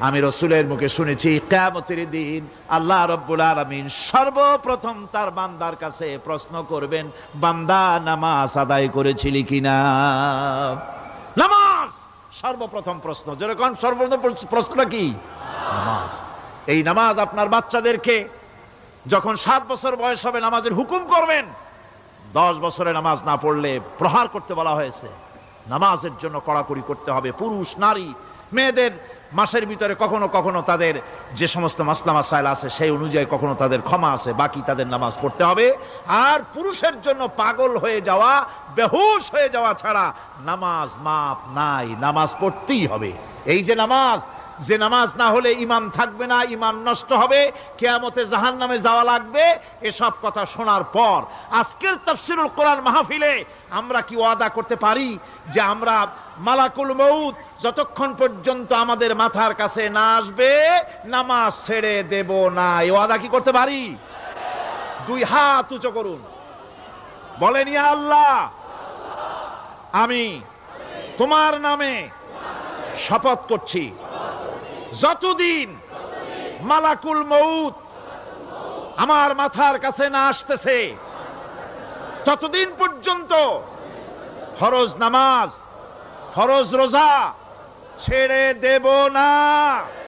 আমি রাসূলের মুখে শুনেছি কিয়ামতের দিন আল্লাহ রাব্বুল আলামিন সর্বপ্রথম তার বান্দার কাছে প্রশ্ন করবেন, বান্দা নামাজ আদায় করেছিলি কিনা। নামাজ সর্বপ্রথম প্রশ্ন। যেরকম সর্বপ্রথম প্রশ্নটা কি? নামাজ। এই নামাজ আপনার বাচ্চাদেরকে যখন 7 বছর বয়স হবে নামাজের হুকুম করবেন। 10 বছরে নামাজ না পড়লে প্রহার করতে বলা হয়েছে। নামাজের জন্য কড়াকড়ি করতে হবে। পুরুষ নারী মেয়েদের মাসের ভিতরে কখনো কখনো তাদের যে সমস্ত মাসলা মাসাইল আছে সেই অনুযায়ী কখনো তাদের ক্ষমা আছে, বাকি তাদের নামাজ পড়তে হবে। আর পুরুষের জন্য পাগল হয়ে যাওয়া, বেহুশ হয়ে যাওয়া ছাড়া নামাজ মাপ নাই, নামাজ পড়তেই হবে। এই যে নামাজ, যে নামাজ না হলে ঈমান থাকবে না, ঈমান নষ্ট হবে, কিয়ামতে জাহান্নামে যাওয়া লাগবে, এসব কথা শোনার পর আজকের তাফসীরুল কোরআন মাহফিলে আমরা কি ওয়াদা করতে পারি যে আমরা মালাকুল মউত যতক্ষণ পর্যন্ত আমাদের মাথার কাছে না আসবে নামাজ ছেড়ে দেব না? এই ওয়াদা কি করতে পারি? 2 হাত উঁচু করুন, বলেন ইয়া আল্লাহ, আমি তোমার নামে শপথ করছি, যতদিন মালাকুল মউত আমার মাথার কাছে না আসতেছে ততদিন পর্যন্ত ফরজ নামাজ, ফরজ রোজা ছেড়ে দেব না।